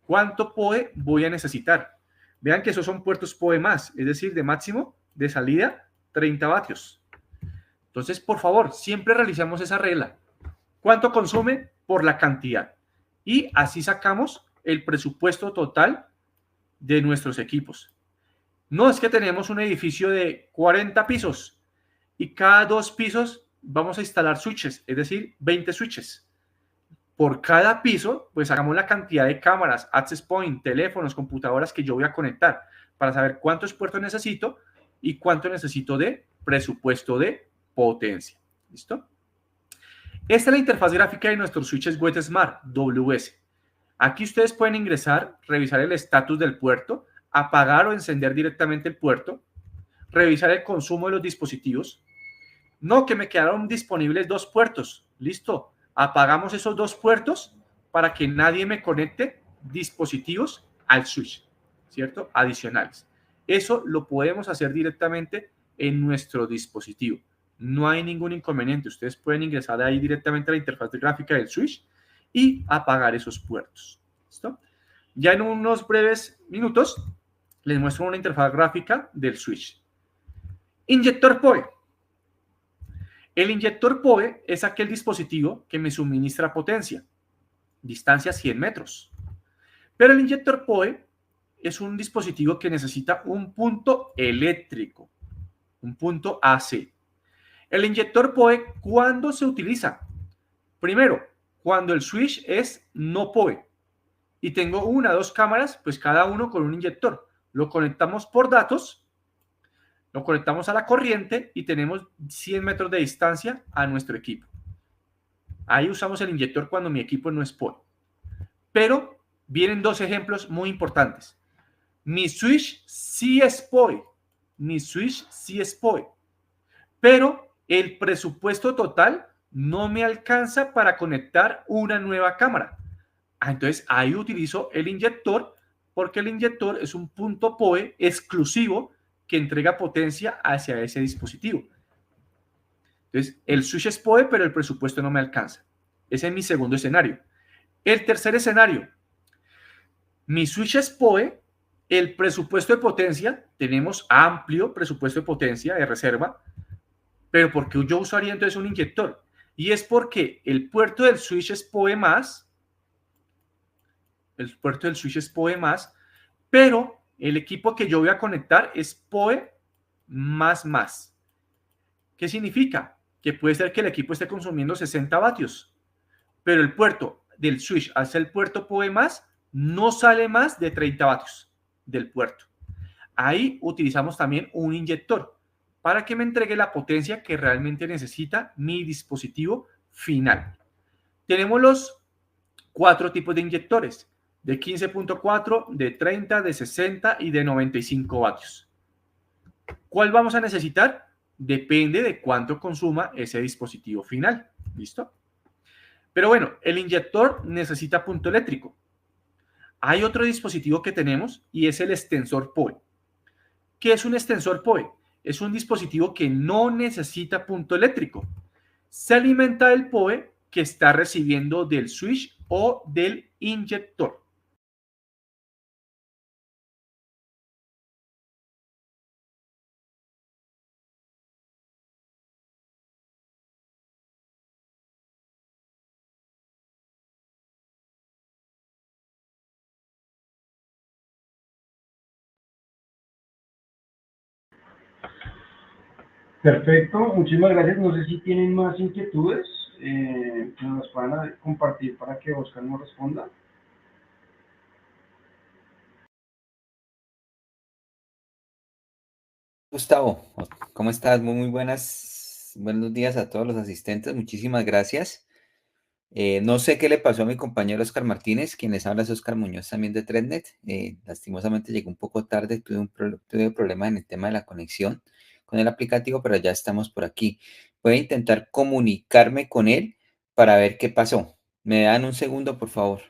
¿Cuánto PoE voy a necesitar? Vean que esos son puertos PoE+, es decir, de máximo de salida 30 vatios. Entonces, por favor, siempre realizamos esa regla. ¿Cuánto consume? Por la cantidad. Y así sacamos el presupuesto total de nuestros equipos. No es que tenemos un edificio de 40 pisos y cada 2 pisos vamos a instalar switches, es decir, 20 switches. Por cada piso, pues hagamos la cantidad de cámaras, access point, teléfonos, computadoras que yo voy a conectar para saber cuántos puertos necesito y cuánto necesito de presupuesto de potencia. ¿Listo? Esta es la interfaz gráfica de nuestros switches WetSmart WS. Aquí ustedes pueden ingresar, revisar el estatus del puerto, apagar o encender directamente el puerto, revisar el consumo de los dispositivos. No, que me quedaron disponibles 2 puertos. Listo. Apagamos esos 2 puertos para que nadie me conecte dispositivos al switch, ¿cierto? Adicionales. Eso lo podemos hacer directamente en nuestro dispositivo. No hay ningún inconveniente. Ustedes pueden ingresar ahí directamente a la interfaz gráfica del switch y apagar esos puertos. ¿Listo? Ya en unos breves minutos les muestro una interfaz gráfica del switch. Inyector PoE. El inyector PoE es aquel dispositivo que me suministra potencia, distancia 100 metros. Pero el inyector PoE es un dispositivo que necesita un punto eléctrico. un punto AC. El inyector PoE, ¿cuándo se utiliza? Primero, cuando el switch es no PoE y tengo una o dos cámaras, pues cada uno con un inyector. Lo conectamos por datos, lo conectamos a la corriente y tenemos 100 metros de distancia a nuestro equipo. Ahí usamos el inyector cuando mi equipo no es PoE. Pero vienen dos ejemplos muy importantes. Mi switch sí es PoE, mi switch sí es PoE, pero el presupuesto total no me alcanza para conectar una nueva cámara. Entonces ahí utilizo el inyector porque el inyector es un punto PoE exclusivo que entrega potencia hacia ese dispositivo. Entonces el switch es PoE, pero el presupuesto no me alcanza. Ese es mi segundo escenario. El tercer escenario, mi switch es PoE, el presupuesto de potencia, tenemos amplio presupuesto de potencia de reserva, pero ¿por qué yo usaría entonces un inyector? Y es porque el puerto del switch es PoE más, el puerto del switch es PoE más, pero el equipo que yo voy a conectar es PoE más más. ¿Qué significa? Que puede ser que el equipo esté consumiendo 60 vatios, pero el puerto del switch, al ser el puerto PoE más, no sale más de 30 vatios del puerto. Ahí utilizamos también un inyector para que me entregue la potencia que realmente necesita mi dispositivo final. Tenemos los 4 tipos de inyectores, de 15.4, de 30, de 60 y de 95 vatios. ¿Cuál vamos a necesitar? Depende de cuánto consuma ese dispositivo final. ¿Listo? Pero bueno, el inyector necesita punto eléctrico. Hay otro dispositivo que tenemos y es el extensor PoE. ¿Qué es un extensor PoE? Es un dispositivo que no necesita punto eléctrico. Se alimenta del PoE que está recibiendo del switch o del inyector. Perfecto, muchísimas gracias. No sé si tienen más inquietudes que nos puedan compartir para que Oscar nos responda. Gustavo, ¿cómo estás? Muy buenos días a todos los asistentes. Muchísimas gracias. No sé qué le pasó a mi compañero Oscar Martínez, quien les habla es Oscar Muñoz también de TredNet. Lastimosamente llegó un poco tarde, tuve problema en el tema de la conexión con el aplicativo, pero ya estamos por aquí. Voy a intentar comunicarme con él para ver qué pasó. ¿Me dan un segundo, por favor?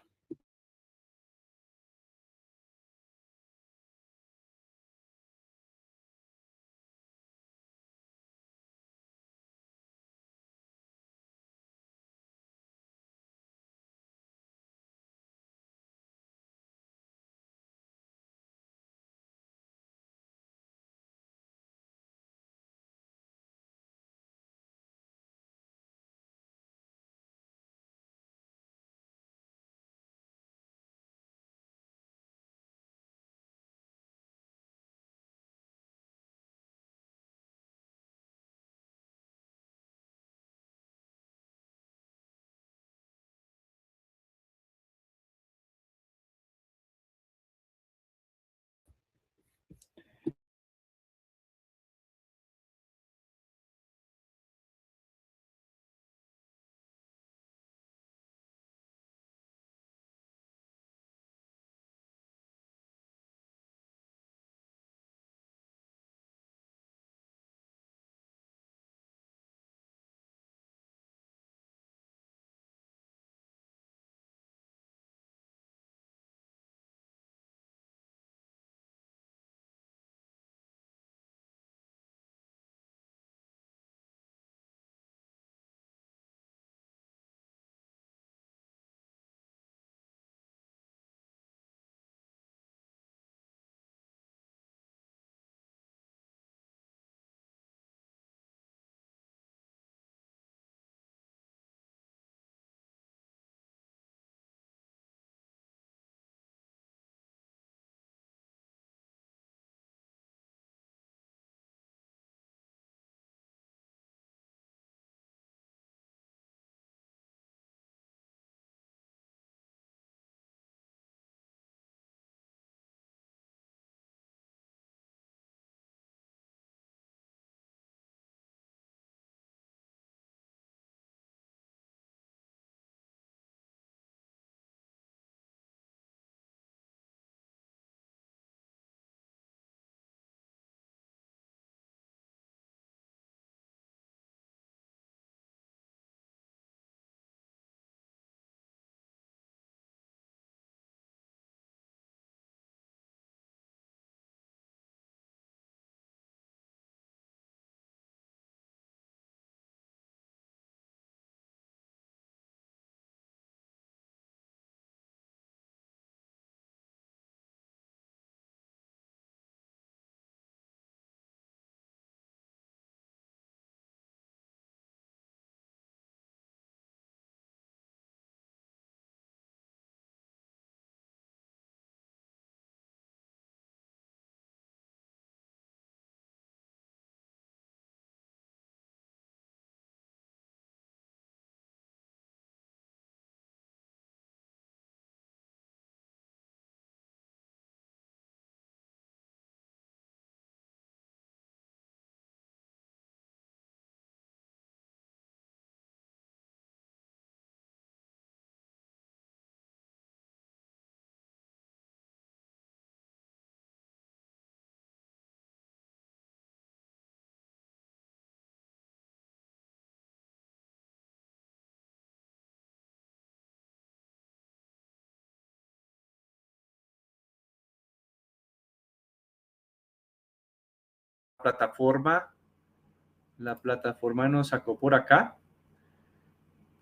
plataforma nos sacó por acá.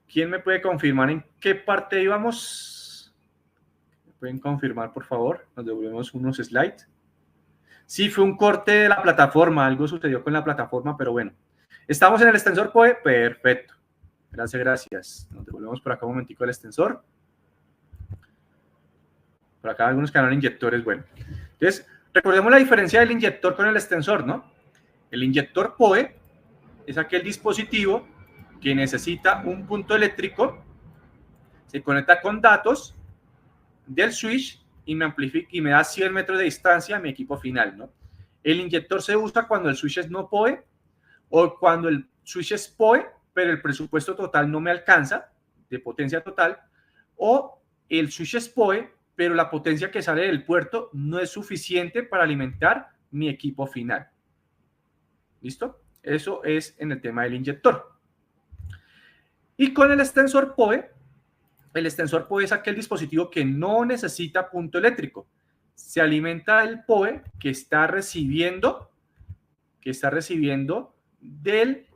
¿Quién me puede confirmar en qué parte íbamos? ¿Me pueden confirmar, por favor? Nos devolvemos unos slides. Sí, fue un corte de la plataforma. Algo sucedió con la plataforma, pero bueno. ¿Estamos en el extensor POE? Perfecto. Gracias, gracias. Nos devolvemos por acá un momentico el extensor. Por acá algunos canales inyectores, bueno. Entonces, recordemos la diferencia del inyector con el extensor, ¿no? El inyector POE es aquel dispositivo que necesita un punto eléctrico, se conecta con datos del switch y me amplifica y me da 100 metros de distancia a mi equipo final, ¿no? El inyector se usa cuando el switch es no POE o cuando el switch es POE, pero el presupuesto total no me alcanza, de potencia total, o el switch es POE, pero la potencia que sale del puerto no es suficiente para alimentar mi equipo final. ¿Listo? Eso es en el tema del inyector. Y con el extensor POE es aquel dispositivo que no necesita punto eléctrico. Se alimenta del POE que está recibiendo del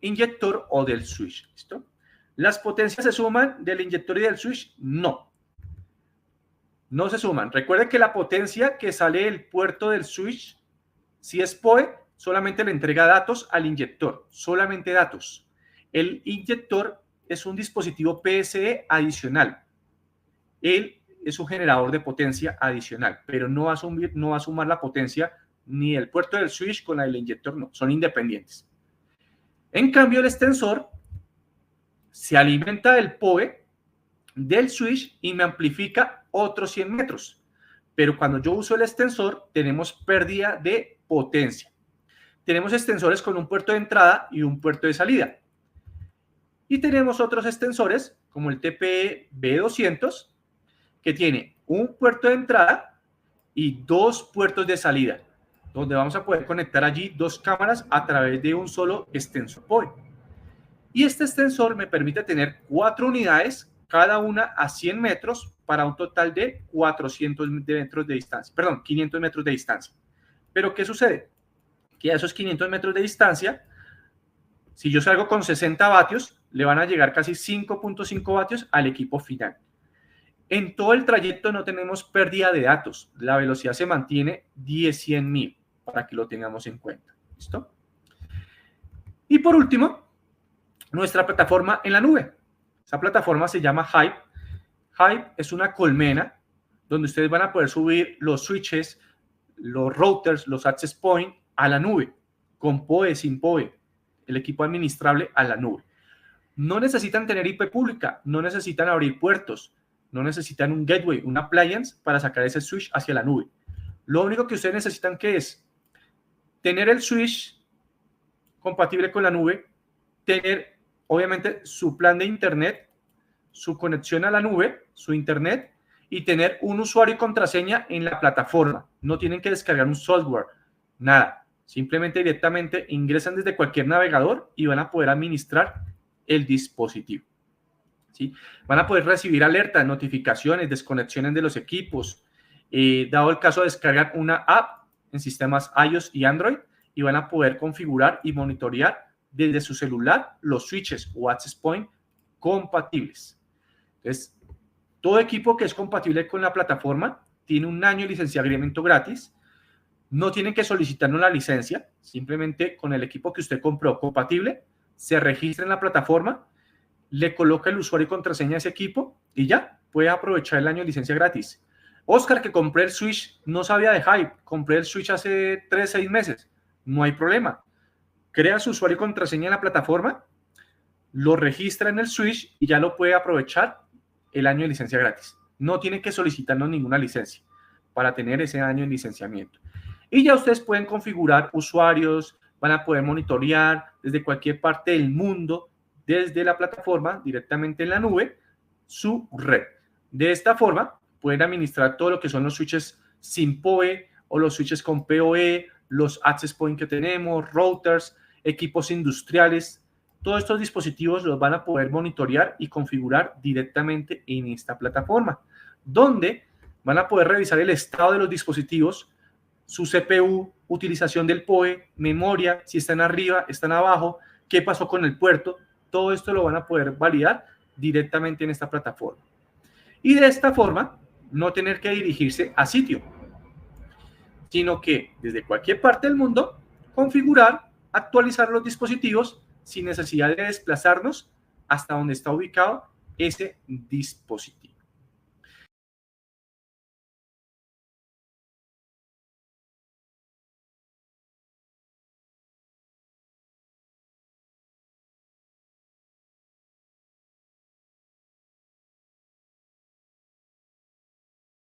inyector o del switch. ¿Listo? ¿Las potencias se suman del inyector y del switch? No. No se suman. Recuerde que la potencia que sale del puerto del switch, si es POE, solamente le entrega datos al inyector, solamente datos. El inyector es un dispositivo PSE adicional. Él es un generador de potencia adicional, pero no va a sumar la potencia ni el puerto del switch con la del inyector, no, son independientes. En cambio, el extensor se alimenta del POE, del switch y me amplifica otros 100 metros. Pero cuando yo uso el extensor, tenemos pérdida de potencia. Tenemos extensores con un puerto de entrada y un puerto de salida. Y tenemos otros extensores, como el TPE B200, que tiene un puerto de entrada y 2 puertos de salida, donde vamos a poder conectar allí 2 cámaras a través de un solo extensor POE. Y este extensor me permite tener 4 unidades, cada una a 100 metros, para un total de 400 metros de distancia, perdón, 500 metros de distancia. Pero ¿qué sucede? Que a esos 500 metros de distancia, si yo salgo con 60 vatios, le van a llegar casi 5.5 vatios al equipo final. En todo el trayecto no tenemos pérdida de datos. La velocidad se mantiene 10.000 para que lo tengamos en cuenta. ¿Listo? Y por último, nuestra plataforma en la nube. Esa plataforma se llama Hive. Hive es una colmena donde ustedes van a poder subir los switches, los routers, los access points a la nube, con POE, sin POE, el equipo administrable a la nube. No necesitan tener IP pública, no necesitan abrir puertos, no necesitan un gateway, un appliance para sacar ese switch hacia la nube. Lo único que ustedes necesitan que es tener el switch compatible con la nube, tener obviamente su plan de internet, su conexión a la nube, su internet, y tener un usuario y contraseña en la plataforma. No tienen que descargar un software, nada. Simplemente directamente ingresan desde cualquier navegador y van a poder administrar el dispositivo. ¿Sí? Van a poder recibir alertas, notificaciones, desconexiones de los equipos. Dado el caso, descargar una app en sistemas iOS y Android y van a poder configurar y monitorear desde su celular los switches o access point compatibles. Entonces, todo equipo que es compatible con la plataforma tiene un año de licenciamiento gratis. No tienen que solicitarnos la licencia, simplemente con el equipo que usted compró compatible, se registra en la plataforma, le coloca el usuario y contraseña a ese equipo y ya puede aprovechar el año de licencia gratis. Oscar, que compré el switch, no sabía de Hive, compré el switch hace 3-6 meses, no hay problema. Crea su usuario y contraseña en la plataforma, lo registra en el switch y ya lo puede aprovechar el año de licencia gratis. No tiene que solicitarnos ninguna licencia para tener ese año de licenciamiento. Y ya ustedes pueden configurar usuarios, van a poder monitorear desde cualquier parte del mundo, desde la plataforma, directamente en la nube, su red. De esta forma, pueden administrar todo lo que son los switches sin POE o los switches con PoE, los access point que tenemos, routers, equipos industriales. Todos estos dispositivos los van a poder monitorear y configurar directamente en esta plataforma, donde van a poder revisar el estado de los dispositivos, su CPU, utilización del PoE, memoria, si están arriba, están abajo, qué pasó con el puerto, todo esto lo van a poder validar directamente en esta plataforma. Y de esta forma, no tener que dirigirse a sitio, sino que desde cualquier parte del mundo, configurar, actualizar los dispositivos sin necesidad de desplazarnos hasta donde está ubicado ese dispositivo.